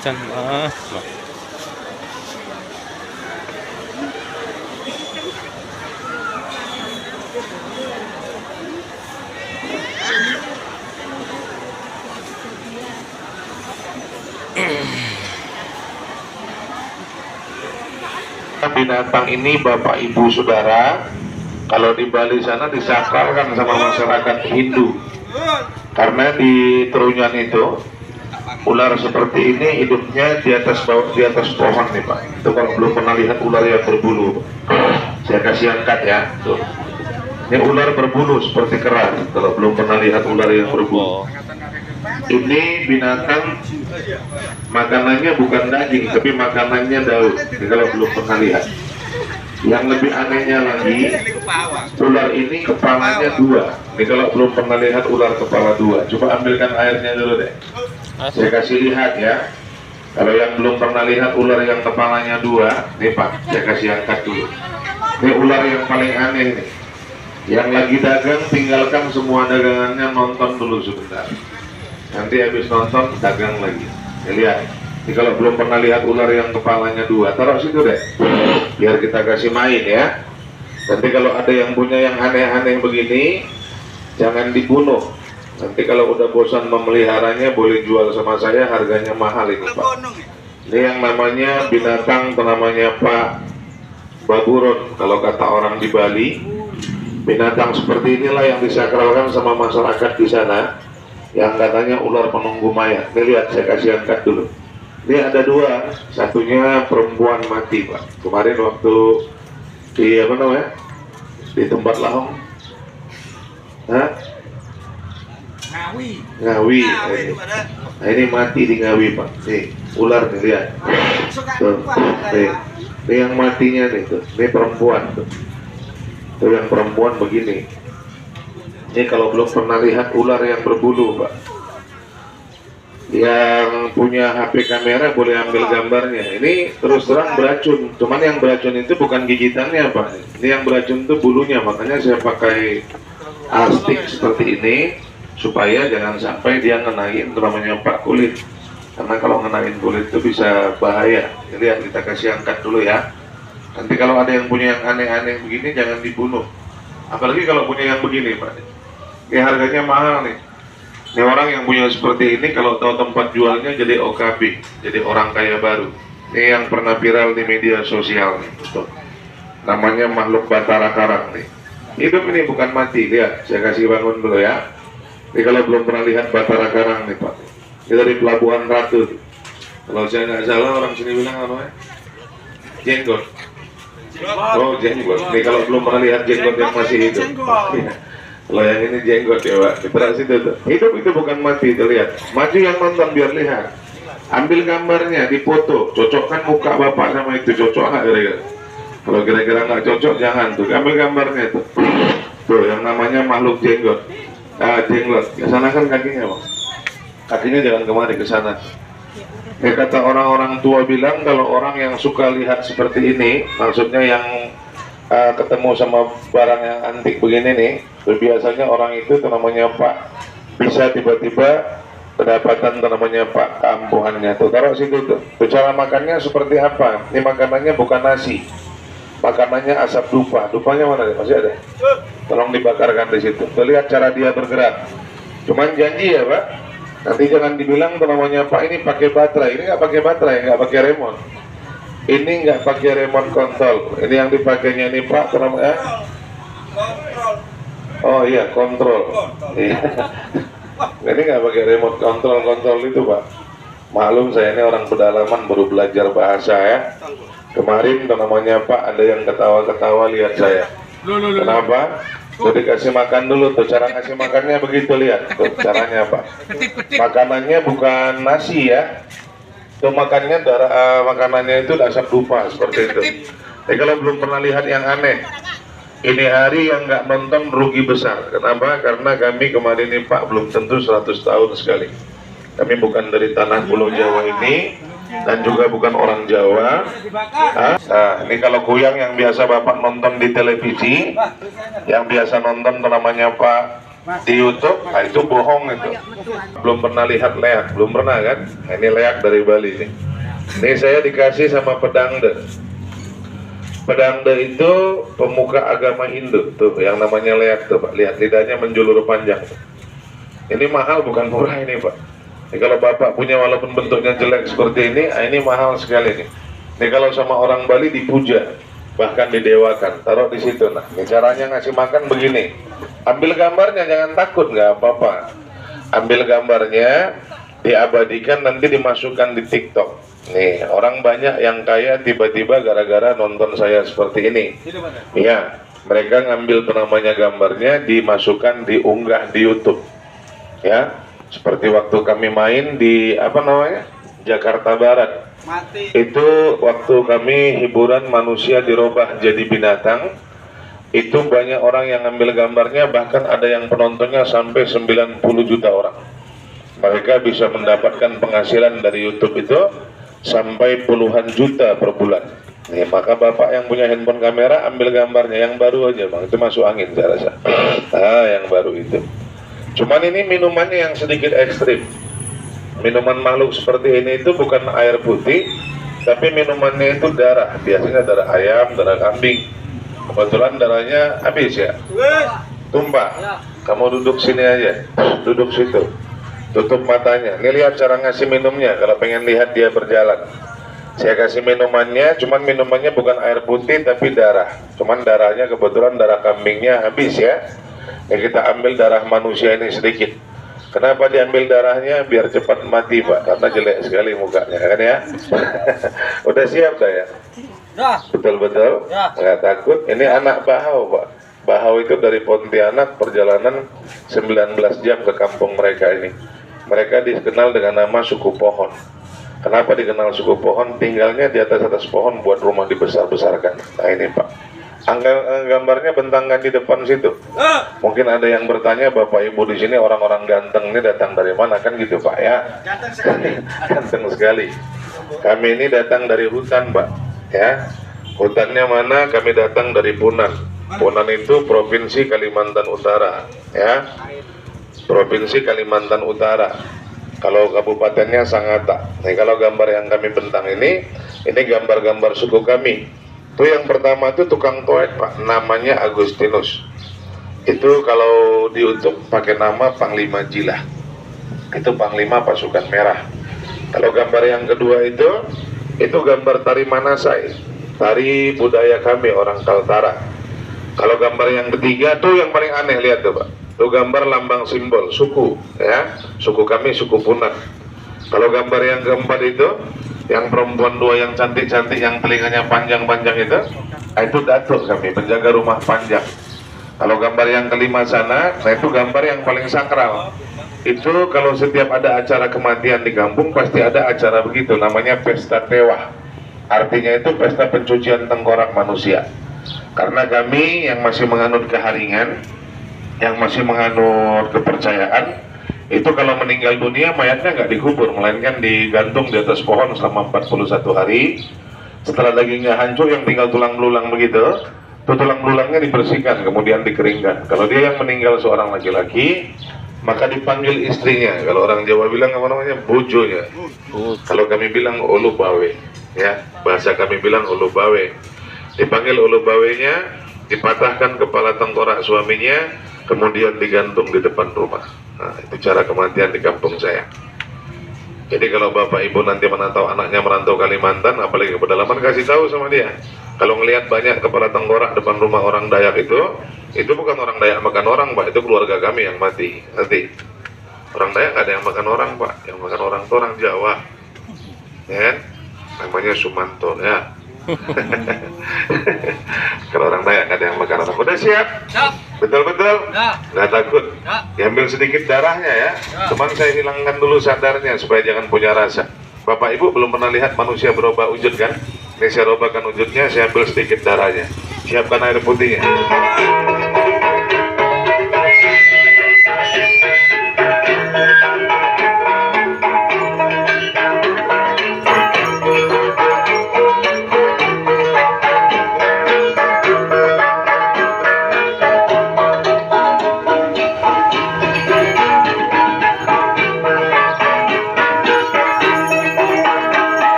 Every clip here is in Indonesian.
Can ah. Binatang ini Bapak Ibu Saudara, kalau di Bali sana disakralkan sama masyarakat Hindu, karena di Trunyan itu ular seperti ini hidupnya di atas pohon nih Pak. Itu kalau belum pernah lihat ular yang berbulu, saya kasih angkat ya. Tuh. Ini ular berbulu seperti kera. Kalau belum pernah lihat ular yang berbulu, ini binatang makanannya bukan daging, tapi makanannya daun. Jadi kalau belum pernah lihat, yang lebih anehnya lagi, ular ini kepalanya dua. Ini kalau belum pernah lihat ular kepala dua, coba ambilkan airnya dulu deh. Saya kasih lihat ya. Kalau yang belum pernah lihat ular yang kepalanya dua, nih Pak, saya kasih angkat dulu. Ini ular yang paling aneh nih. Yang lagi dagang, tinggalkan semua dagangannya, nonton dulu sebentar. Nanti habis nonton dagang lagi. Ya, lihat. Ini kalau belum pernah lihat ular yang kepalanya dua, taruh situ deh. Biar kita kasih main ya. Nanti kalau ada yang punya yang aneh-aneh begini, jangan dibunuh. Nanti kalau udah bosan memeliharanya, boleh jual sama saya, harganya mahal ini Pak. Ini yang namanya binatang, namanya Pak Baburon. Kalau kata orang di Bali, binatang seperti inilah yang disakralkan sama masyarakat di sana, yang katanya ular penunggu mayat. Ini lihat, saya kasih angkat dulu. Ini ada dua, satunya perempuan mati Pak. Kemarin waktu di apa namanya, di tempat Lahong, Ngawi. Nah, ini mati di Ngawi Pak. Nih ular nih, lihat. Tuh, nih. Ini yang matinya nih tuh. Ini perempuan tuh. Tuh yang perempuan begini. Ini kalau belum pernah lihat ular yang berbulu Pak, yang punya HP kamera boleh ambil gambarnya. Ini terus terang beracun, cuman yang beracun itu bukan gigitannya Pak. Ini yang beracun itu bulunya, makanya saya pakai stick seperti ini supaya jangan sampai dia ngenain namanya Pak kulit. Karena kalau ngenain kulit itu bisa bahaya. Jadi yang kita kasih angkat dulu ya. Nanti kalau ada yang punya yang aneh-aneh begini jangan dibunuh. Apalagi kalau punya yang begini Pak. Ini harganya mahal nih. Ini orang yang punya seperti ini kalau tahu tempat jualnya jadi OKB, jadi orang kaya baru. Ini yang pernah viral di media sosial nih. Tuh. Namanya makhluk Batara Karang nih. Hidup ini bukan mati, lihat. Saya kasih bangun dulu ya. Ini kalau belum pernah lihat Batara Karang nih Pak. Ini dari Pelabuhan Ratu. Kalau saya nggak salah orang sini bilang apa ya? Jenggot. Oh jenggot. Ini kalau belum pernah lihat jenggot yang masih hidup. Kalau yang ini jenggot ya Pak, kita situ tuh. Hidup itu bukan mati, tuh lihat. Maju yang nonton biar lihat. Ambil gambarnya, dipoto, cocokkan muka bapak sama itu, cocok nggak kira-kira? Kalau kira-kira nggak cocok jangan tuh. Ambil gambarnya tuh. Tuh yang namanya makhluk jenggot. Jenglot. Ke sana kan kakinya Bang. Kakinya jangan kemari, ke sana. Ya, kata orang-orang tua bilang kalau orang yang suka lihat seperti ini, maksudnya yang ketemu sama barang yang antik begini nih, biasanya orang itu namanya Pak, bisa tiba-tiba kedapatan namanya Pak kampuhannya tuh. Taruh situ tuh. Cara makannya seperti apa? Ini makanannya bukan nasi, makanannya asap dupa. Dupanya mana nih? Masih ada? Tolong dibakarkan di situ. Tuh, lihat cara dia bergerak. Cuman janji ya Pak, nanti jangan dibilang namanya Pak ini pakai baterai. Ini nggak pakai baterai, nggak pakai remote. Ini nggak pakai remote control. Ini yang dipakainya ini Pak, namanya kontrol. Oh iya, kontrol. Ini nggak pakai remote kontrol itu Pak. Maklum saya ini orang pedalaman, baru belajar bahasa ya. Kemarin namanya Pak ada yang ketawa-ketawa lihat saya. Kenapa? Tuh dikasih makan dulu tuh. Cara ngasih makannya begitu, lihat tuh caranya Pak. Makanannya bukan nasi ya. Tuh makannya makanannya itu asap dupa seperti itu. Tapi kalau belum pernah lihat yang aneh, ini hari yang nggak nonton rugi besar. Kenapa? Karena kami kemarin ini Pak belum tentu 100 tahun sekali. Kami bukan dari tanah Pulau Jawa ini dan juga bukan orang Jawa. Nah, ini kalau goyang yang biasa Bapak nonton di televisi, yang biasa nonton namanya Pak di YouTube, nah itu bohong itu. Belum pernah lihat leak, belum pernah kan? Nah, ini leak dari Bali nih. Ini saya dikasih sama Pedangde. Pedangde itu pemuka agama Hindu tuh, yang namanya leak tuh Pak. Lihat lidahnya menjulur panjang. Ini mahal bukan murah ini Pak. Ini kalau Bapak punya walaupun bentuknya jelek seperti ini mahal sekali nih. Ini kalau sama orang Bali dipuja, bahkan didewakan, taruh di situ. Nah, ini caranya ngasih makan begini. Ambil gambarnya, jangan takut, nggak apa-apa. Ambil gambarnya, diabadikan, nanti dimasukkan di TikTok. Nih, orang banyak yang kaya tiba-tiba gara-gara nonton saya seperti ini. Iya, mereka ngambil namanya gambarnya, dimasukkan, diunggah di YouTube. Ya, seperti waktu kami main di apa namanya, Jakarta Barat. Itu waktu kami hiburan manusia dirubah jadi binatang. Itu banyak orang yang ngambil gambarnya, bahkan ada yang penontonnya sampai 90 juta orang. Mereka bisa mendapatkan penghasilan dari YouTube itu sampai puluhan juta per bulan. Nih, maka Bapak yang punya handphone kamera ambil gambarnya yang baru aja Bang, itu masuk angin saya rasa. Yang baru itu. Cuman ini minumannya yang sedikit ekstrim. Minuman makhluk seperti ini itu bukan air putih, tapi minumannya itu darah. Biasanya darah ayam, darah kambing. Kebetulan darahnya habis ya, tumpah. Kamu duduk sini aja, duduk situ, tutup matanya. Ini lihat cara ngasih minumnya. Kalau pengen lihat dia berjalan, saya kasih minumannya. Cuman minumannya bukan air putih tapi darah. Cuman darahnya kebetulan darah kambingnya habis ya. Kita ambil darah manusia ini sedikit. Kenapa diambil darahnya? Biar cepat mati Pak, karena jelek sekali mukanya kan ya. Udah siap saya? Betul-betul? Nggak takut? Ini anak Bahau Pak. Bahau itu dari Pontianak, perjalanan 19 jam ke kampung mereka ini. Mereka dikenal dengan nama suku pohon. Kenapa dikenal suku pohon? Tinggalnya di atas pohon buat rumah dibesar-besarkan. Nah ini Pak, gambarnya bentangkan di depan situ. Mungkin ada yang bertanya, Bapak Ibu di sini orang-orang ganteng ini datang dari mana, kan gitu Pak ya? Ganteng sekali. Ganteng sekali. Kami ini datang dari hutan Pak, ya. Hutannya mana? Kami datang dari Punan. Punan itu provinsi Kalimantan Utara, ya. Provinsi Kalimantan Utara. Kalau kabupatennya Sangatta. Nah, kalau gambar yang kami bentang ini gambar-gambar suku kami. Itu yang pertama itu tukang toet Pak, namanya Agustinus. Itu kalau di YouTube pakai nama Panglima Jilah. Itu Panglima Pasukan Merah. Kalau gambar yang kedua itu gambar tari Manasai, tari budaya kami orang Kaltara. Kalau gambar yang ketiga tuh yang paling aneh, lihat tuh Pak. Itu gambar lambang simbol suku, ya. Suku kami suku Punan. Kalau gambar yang keempat itu yang perempuan dua yang cantik-cantik yang telinganya panjang-panjang itu datuk kami, penjaga rumah panjang. Kalau gambar yang kelima sana, nah itu gambar yang paling sakral. Itu kalau setiap ada acara kematian di kampung pasti ada acara begitu, namanya pesta tewah. Artinya itu pesta pencucian tengkorak manusia. Karena kami yang masih menganut keharingan, yang masih menganut kepercayaan, itu kalau meninggal dunia mayatnya nggak dikubur, melainkan digantung di atas pohon selama 41 hari. Setelah dagingnya hancur, yang tinggal tulang belulang begitu, itu tulang belulangnya dibersihkan kemudian dikeringkan. Kalau dia yang meninggal seorang laki-laki, maka dipanggil istrinya. Kalau orang Jawa bilang apa namanya, bojonya. Kalau kami bilang ulu bawe, ya, bahasa kami bilang ulu bawe. Dipanggil ulu bawenya, dipatahkan kepala tengkorak suaminya, kemudian digantung di depan rumah. Nah, itu cara kematian di kampung saya. Jadi kalau Bapak Ibu nanti menantau anaknya merantau Kalimantan, apalagi ke pedalaman, kasih tahu sama dia. Kalau ngelihat banyak kepala tengkorak depan rumah orang Dayak itu bukan orang Dayak makan orang Pak, itu keluarga kami yang mati. Nanti orang Dayak ada yang makan orang Pak, yang makan orang itu orang Jawa, ya, namanya Sumanto, ya. Kalau orang Dayak ada yang makan orang. Udah siap? Betul-betul? Nggak takut? Diambil sedikit darahnya ya. Cuman saya hilangkan dulu sadarnya supaya jangan punya rasa. Bapak Ibu belum pernah lihat manusia berubah wujud kan? Ini saya robahkan wujudnya, saya ambil sedikit darahnya. Siapkan air putihnya.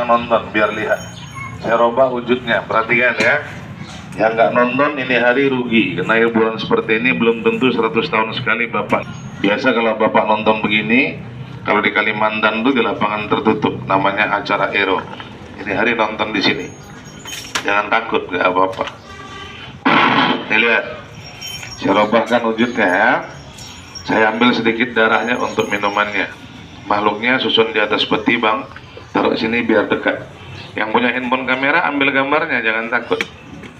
yang nonton biar lihat. Saya robah wujudnya, perhatikan ya. Yang nggak nonton ini hari rugi, karena hiburan seperti ini belum tentu 100 tahun sekali Bapak. Biasa kalau Bapak nonton begini, kalau di Kalimantan itu di lapangan tertutup, namanya acara Ero. Ini hari nonton di sini. Jangan takut, nggak apa-apa. Nih lihat, saya robahkan wujudnya ya. Saya ambil sedikit darahnya untuk minumannya. Makhluknya susun di atas peti bang, taruh sini biar dekat. Yang punya handphone kamera ambil gambarnya, jangan takut.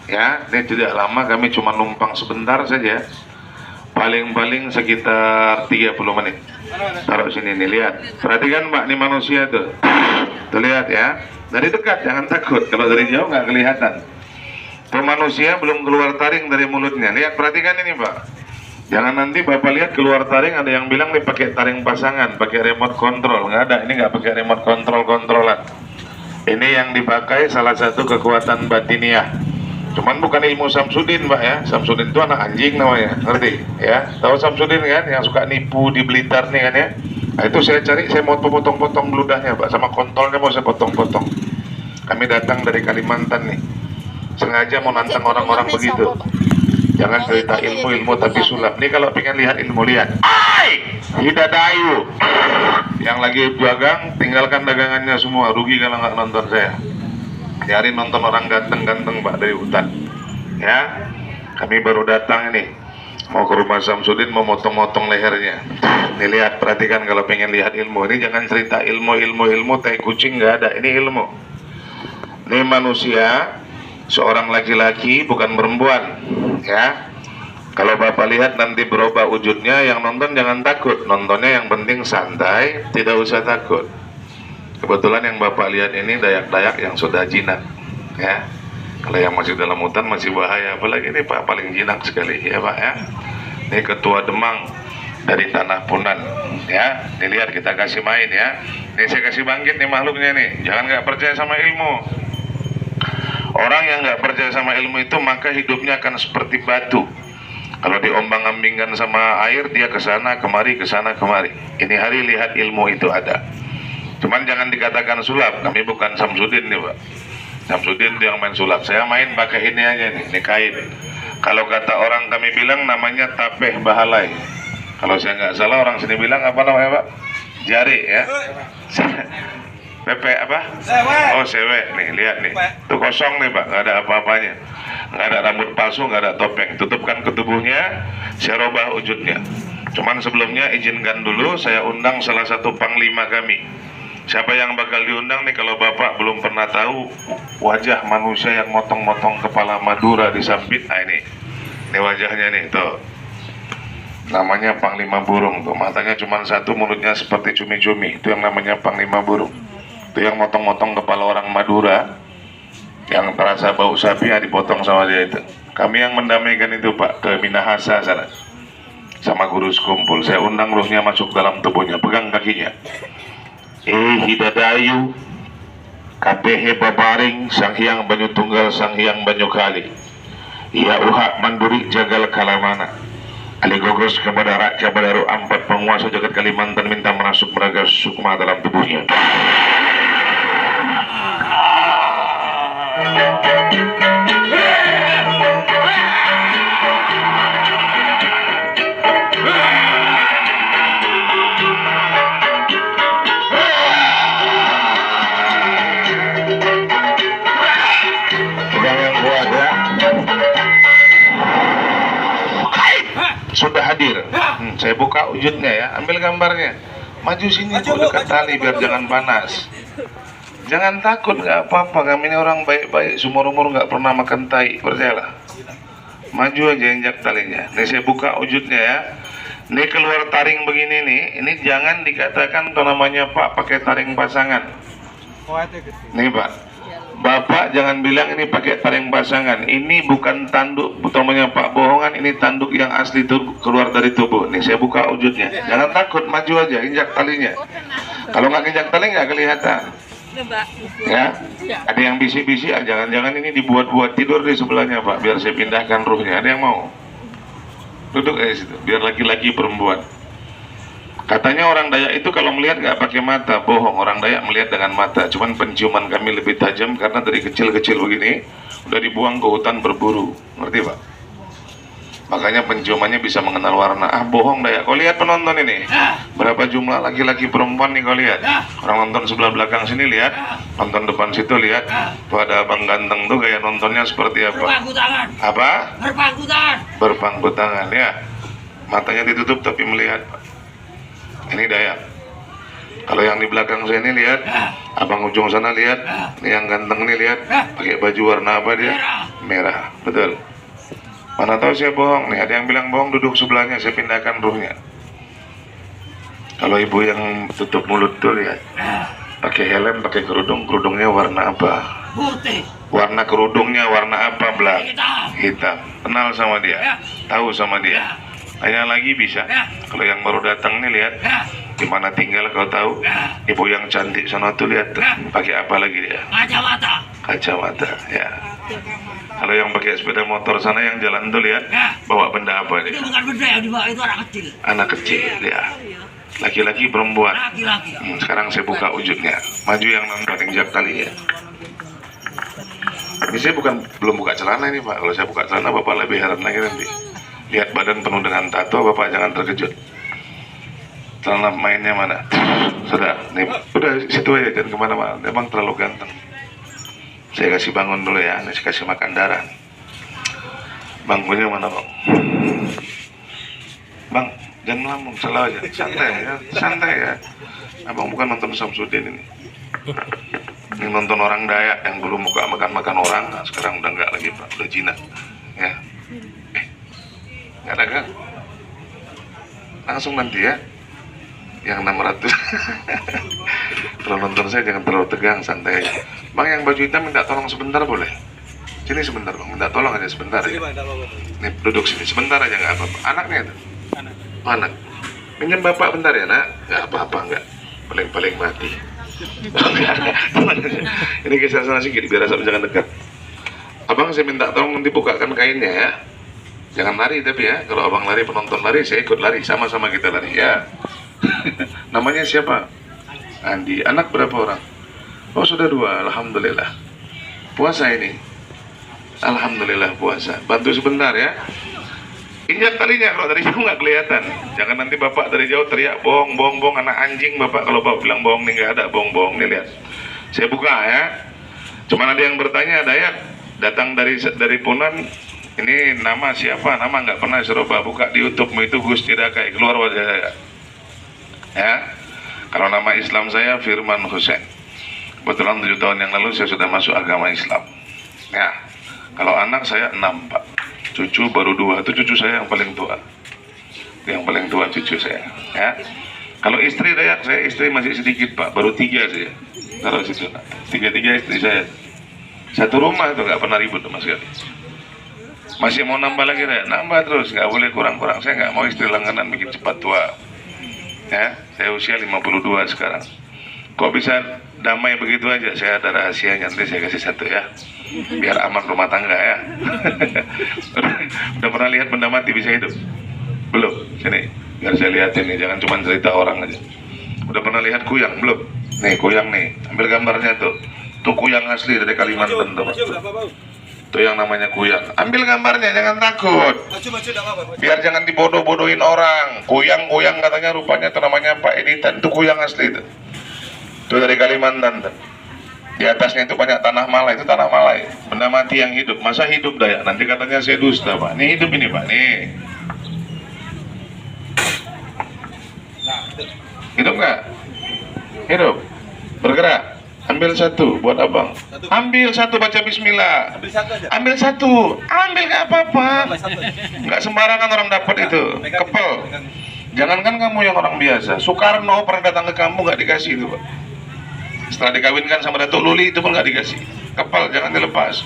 Ya, ini tidak lama, kami cuma numpang sebentar saja. Paling-paling sekitar 30 menit. Taruh sini nih, lihat. Perhatikan Mbak, ini manusia tuh. Tuh lihat ya. Dari dekat, jangan takut. Kalau dari jauh nggak kelihatan. Tuh manusia belum keluar taring dari mulutnya. Lihat, perhatikan ini Mbak. Jangan nanti Bapak lihat keluar taring, ada yang bilang nih pakai taring pasangan, pakai remote control. Nggak ada, ini nggak pakai remote control-controlan. Ini yang dipakai salah satu kekuatan batiniah. Cuman bukan ilmu Samsudin Mbak ya. Samsudin itu anak anjing namanya, ngerti ya? Tahu Samsudin kan, yang suka nipu di Blitar nih kan ya? Nah, itu saya cari, saya mau potong-potong beludahnya Pak, sama kontolnya mau saya potong-potong. Kami datang dari Kalimantan nih, sengaja mau nantang orang-orang begitu. Jangan cerita ilmu-ilmu tapi sulap. Nih kalau pengen lihat ilmu, lihat. Hai, Hidadayu. Yang lagi dagang, tinggalkan dagangannya semua. Rugi kalau nggak nonton saya. Nyari nonton orang ganteng-ganteng Pak dari hutan. Ya, kami baru datang ini. Mau ke rumah Samsudin, mau motong-motong lehernya. Nih lihat, perhatikan kalau pengen lihat ilmu. Ini jangan cerita ilmu, tai kucing, nggak ada. Ini ilmu. Ini manusia, seorang laki-laki bukan perempuan. Ya, kalau Bapak lihat nanti berubah wujudnya, yang nonton jangan takut. Nontonnya yang penting santai, tidak usah takut. Kebetulan yang Bapak lihat ini dayak-dayak yang sudah jinak, ya. Kalau yang masih dalam hutan masih bahaya, apalagi ini Pak paling jinak sekali, ya Pak ya. Ini ketua Demang dari Tanah Punan, ya. Ini lihat, kita kasih main ya. Ini saya kasih bangkit nih makhluknya nih. Jangan nggak percaya sama ilmu. Orang yang nggak percaya sama ilmu itu maka hidupnya akan seperti batu. Kalau diombang-ambingkan sama air, dia kesana kemari, kesana kemari. Ini hari lihat ilmu itu ada. Cuman jangan dikatakan sulap, kami bukan Samsudin nih Pak. Samsudin yang main sulap, saya main pakai ini aja nih, ini kain. Kalau kata orang kami bilang namanya tapeh bahalai. Kalau saya nggak salah orang sini bilang apa namanya Pak? Jari ya. Pepe apa? Oh sewe, nih lihat nih. Itu kosong nih Pak, nggak ada apa-apanya. Nggak ada rambut palsu, nggak ada topeng. Tutupkan ke tubuhnya, saya robah wujudnya. Cuman sebelumnya izinkan dulu saya undang salah satu panglima kami. Siapa yang bakal diundang nih kalau Bapak belum pernah tahu wajah manusia yang motong-motong kepala Madura di Sampit? Nah ini wajahnya nih tuh. Namanya Panglima Burung tuh, matanya cuma satu, mulutnya seperti cumi-cumi. Itu yang namanya Panglima Burung. Itu yang motong-motong kepala orang Madura yang terasa bau sapi yang dipotong sama dia itu. Kami yang mendamaikan itu Pak ke Minahasa sana. Sama guru sekumpul. Saya undang ruhnya masuk dalam tubuhnya, pegang kakinya. Hidadayu kapehe babaring sang hyang banyu tunggal sang hyang banyu kali ia uha manduri jagal kalamana ali gogos kepada rakyat badaru empat penguasa jagat Kalimantan minta merasuk meraga sukma dalam tubuhnya. Sudah hadir. Saya buka wujudnya ya, ambil gambarnya. Maju sini Bu, dekat tali biar jangan panas. Jangan takut, nggak apa-apa. Kami ini orang baik-baik, seumur-umur nggak pernah makan tai, percayalah. Maju aja, injak talinya. Ini saya buka wujudnya ya. Ini keluar taring begini nih, ini jangan dikatakan tuh namanya Pak pakai taring pasangan. Nih Pak, Bapak jangan bilang ini pakai taring pasangan. Ini bukan tanduk, utamanya Pak bohongan. Ini tanduk yang asli tuh keluar dari tubuh. Nih saya buka wujudnya. Jangan takut, maju aja, injak talinya. Kalau nggak injak tali nggak kelihatan. Ya, ada yang bisik-bisik. Jangan-jangan ini dibuat-buat tidur di sebelahnya Pak, biar saya pindahkan ruhnya. Ada yang mau? Duduk aja situ, biar laki-laki perempuan. Katanya orang Dayak itu kalau melihat nggak pakai mata, bohong. Orang Dayak melihat dengan mata. Cuman penciuman kami lebih tajam karena dari kecil-kecil begini udah dibuang ke hutan berburu, ngerti Pak? Makanya penciumannya bisa mengenal warna. Ah, bohong Dayak. Kau lihat penonton ini, berapa jumlah laki-laki perempuan nih kau lihat. Orang nonton sebelah belakang sini lihat, nonton depan situ lihat. Tuh ada abang ganteng tuh gaya nontonnya seperti apa? Berpangku tangan. Apa? Berpangku tangan. Berpangku tangan ya. Matanya ditutup tapi melihat Pak. Ini Dayak. Kalau yang di belakang saya ini lihat, abang ujung sana lihat, ini yang ganteng ini lihat, pakai baju warna apa dia? Merah, betul. Mana tahu saya bohong nih, ada yang bilang bohong duduk sebelahnya, saya pindahkan ruhnya. Kalau ibu yang tutup mulut tuh lihat, pakai helm, pakai kerudung, kerudungnya warna apa? Putih. Warna kerudungnya warna apa? Black. Hitam. Hitam. Kenal sama dia, tahu sama dia. Tanya lagi bisa. Kalau yang baru datang nih lihat, di mana tinggal kau tahu? Ibu yang cantik sana tuh lihat, pakai apa lagi dia? Kacamata. Kacamata, ya. Kalau yang pakai sepeda motor sana yang jalan tuh lihat, bawa benda apa Itu dia? bukan benda yang dibawa, itu anak kecil. Anak kecil, ya. Laki-laki perempuan. Laki-laki. Sekarang saya buka wujudnya. Maju yang nonton injak tali ya. Ini saya belum buka celana ini Pak. Kalau saya buka celana Bapak lebih heran lagi nanti. Lihat badan penuh dengan tato, Bapak jangan terkejut. Celana mainnya mana? Sudah, nih, udah situ aja, jangan kemana-mana. Emang terlalu ganteng. Saya kasih bangun dulu ya, saya kasih makan darah. Bangkunya mana Bang? Bang, jangan melamun, salah aja. Santai ya, santai ya. Abang bukan nonton Samsudin ini. Ini nonton orang Dayak yang dulu muka makan-makan orang, nah, sekarang udah enggak lagi Pak, udah jinak. Ya. Nggak ada kan? Langsung nanti ya. Yang 600. Kalau nonton saya jangan terlalu tegang, santai aja. Bang yang baju hitam minta tolong sebentar boleh? Sini sebentar Bang, minta tolong aja sebentar ya. Nih duduk sini sebentar aja, nggak apa-apa. Anaknya itu? Anak. Pinjam Bapak bentar ya nak? Nggak apa-apa, nggak. Paling-paling mati. Ini geser sana sedikit biar asap jangan dekat. Abang saya minta tolong nanti bukakan kainnya ya. Jangan lari tapi ya, kalau abang lari, penonton lari, saya ikut lari, sama-sama kita lari ya. Namanya siapa? Andi. Anak berapa orang? Oh sudah 2, alhamdulillah. Puasa ini? Alhamdulillah puasa. Bantu sebentar ya. Injak talinya, kalau dari jauh nggak kelihatan. Jangan nanti Bapak dari jauh teriak bohong, bohong, bohong, anak anjing Bapak. Kalau Bapak bilang bohong nih, nggak ada bohong-bohong nih, lihat. Saya buka ya. Cuman ada yang bertanya, Dayak datang dari Punan. Ini nama siapa? Nama nggak pernah serupa. Buka di YouTube itu Gusti Dakai, keluar wajah saya. Ya, kalau nama Islam saya Firman Hussein. Kebetulan 7 tahun yang lalu saya sudah masuk agama Islam. Ya, kalau anak saya 6 Pak. Cucu baru 2. Itu cucu saya yang paling tua. Yang paling tua cucu saya. Ya. Kalau istri Dayak, saya istri masih sedikit Pak. Baru 3 saja. Taruh situ. 3 istri saya. Satu rumah itu nggak pernah ribut sama sekali. Masih mau nambah lagi Dayak? Nambah terus, nggak boleh kurang-kurang. Saya nggak mau istri langganan bikin cepat tua. Ya, saya usia 52 sekarang. Kok bisa damai begitu aja? Saya ada rahasianya, nanti saya kasih satu ya. Biar aman rumah tangga ya. Udah pernah lihat benda mati bisa hidup? Belum? Sini, biar saya lihatin nih, jangan cuma cerita orang aja. Udah pernah lihat kuyang? Belum? Nih kuyang nih, ambil gambarnya tuh. Tuh kuyang asli dari Kalimantan tuh. Itu yang namanya kuyang. Ambil gambarnya, jangan takut. Biar jangan dibodoh-bodohin orang. Kuyang katanya rupanya itu namanya Pak Editan. Itu kuyang asli itu. Itu dari Kalimantan tuh. Di atasnya itu banyak tanah malai. Itu tanah malai. Benda mati yang hidup. Masa hidup Dayak? Nanti katanya saya dusta Pak. Ini hidup ini Pak. Nih. Hidup nggak? Hidup. Bergerak. Ambil satu buat abang. Ambil satu, baca bismillah. Ambil satu. Ambil nggak apa-apa. Nggak sembarangan orang dapat itu. Kepel. Jangankan kamu yang orang biasa. Soekarno pernah datang ke kamu nggak dikasih itu Pak. Setelah dikawinkan sama Datuk Luli itu pun nggak dikasih. Kepel, jangan dilepas.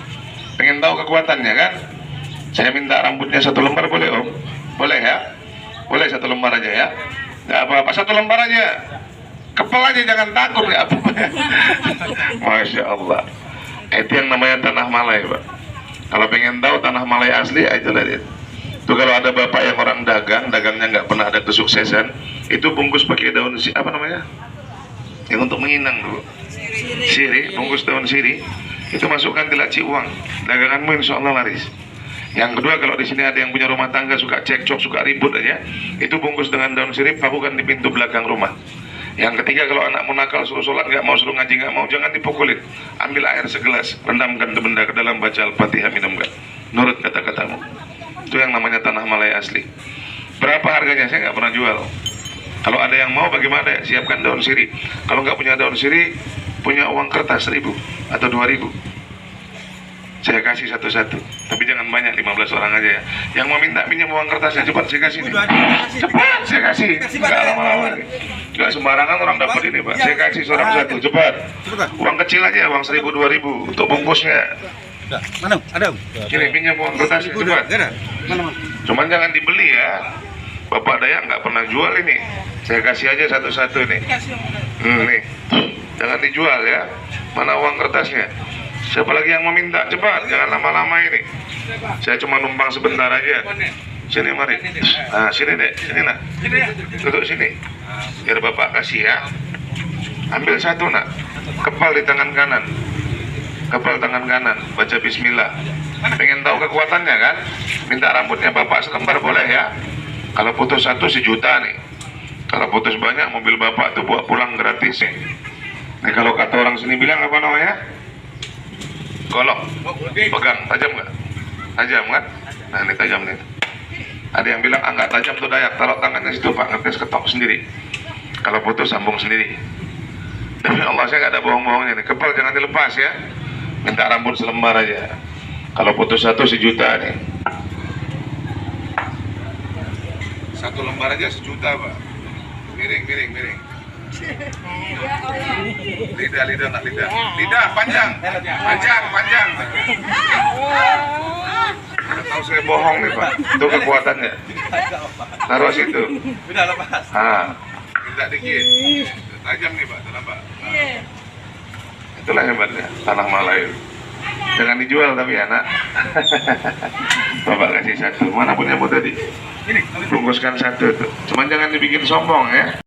Pengen tahu kekuatannya kan? Saya minta rambutnya 1 lembar boleh Om? Boleh ya? Boleh 1 lembar aja ya? Nggak apa-apa, 1 lembar aja. Kepel aja, jangan takut ya. Masya Allah. Itu yang namanya tanah malai Pak. Kalau pengen tahu tanah malai asli, itu lihat. Itu kalau ada bapak yang orang dagang, dagangnya nggak pernah ada kesuksesan, Itu bungkus pakai daun apa namanya? Yang untuk menginang dulu. Sirih, bungkus daun sirih. Itu masukkan di laci uang. Daganganmu insya Allah laris. Yang kedua, kalau di sini ada yang punya rumah tangga suka cekcok, suka ribut aja, itu bungkus dengan daun sirih, pakukan di pintu belakang rumah. Yang ketiga, kalau anakmu nakal suruh sholat nggak mau, suruh ngaji nggak mau, jangan dipukulin. Ambil air segelas, rendamkan itu benda ke dalam, baca Al-Fatihah, minumkan. Nurut kata-katamu. Itu yang namanya tanah Malaya asli. Berapa harganya? Saya nggak pernah jual. Kalau ada yang mau, bagaimana? Siapkan daun sirih. Kalau nggak punya daun sirih, punya uang kertas 1.000 atau 2.000. Saya kasih satu-satu, tapi jangan banyak, 15 orang aja ya. Yang mau minta pinjam uang kertasnya, cepat saya kasih nih. Cepat saya kasih, nggak lama-lama nih. Nggak sembarangan orang dapat ini Pak. Saya kasih seorang satu, cepat. Uang kecil aja, uang 1.000, 2.000 untuk bungkusnya. Mana? Ada? Ini pinjam uang kertasnya, cepat. Mana? Cuman jangan dibeli ya. Bapak Dayak nggak pernah jual ini. Saya kasih aja satu-satu nih. Nih, jangan dijual ya. Mana uang kertasnya? Siapa lagi yang mau minta? Cepat, jangan lama-lama ini. Saya cuma numpang sebentar aja. Sini mari. Nah, sini dek, sini nak. Duduk sini. Biar bapak kasih ya. Ambil satu nak. Kepal di tangan kanan. Kepal tangan kanan. Baca Bismillah. Pengen tahu kekuatannya kan? Minta rambutnya bapak selembar boleh ya. Kalau putus satu 1 juta nih. Kalau putus banyak, mobil bapak tuh bawa pulang gratis nih. Nih kalau kata orang sini bilang apa namanya? Golok, pegang, tajam nggak? Tajam kan? Nah ini tajam nih. Ada yang bilang nggak tajam tuh Dayak, taruh tangannya situ Pak, ngetes ketok sendiri. Kalau putus sambung sendiri. Demi Allah saya nggak ada bohong-bohongnya nih. Kepal jangan dilepas ya. Minta rambut selembar aja. Kalau putus satu 1 juta nih. 1 lembar aja 1 juta Pak. Miring. Lidah nak lidah. Lidah panjang. Tahu saya bohong nih Pak. Itu kekuatannya. Taruh situ. Udah lepas. Minta dikit. Tajam nih Pak, kenapa? Itulah hebatnya tanah Malaya. Jangan dijual tapi anak. Bapak kasih satu. Mana punya tadi? Bungkuskan satu tuh. Cuman jangan dibikin sombong ya.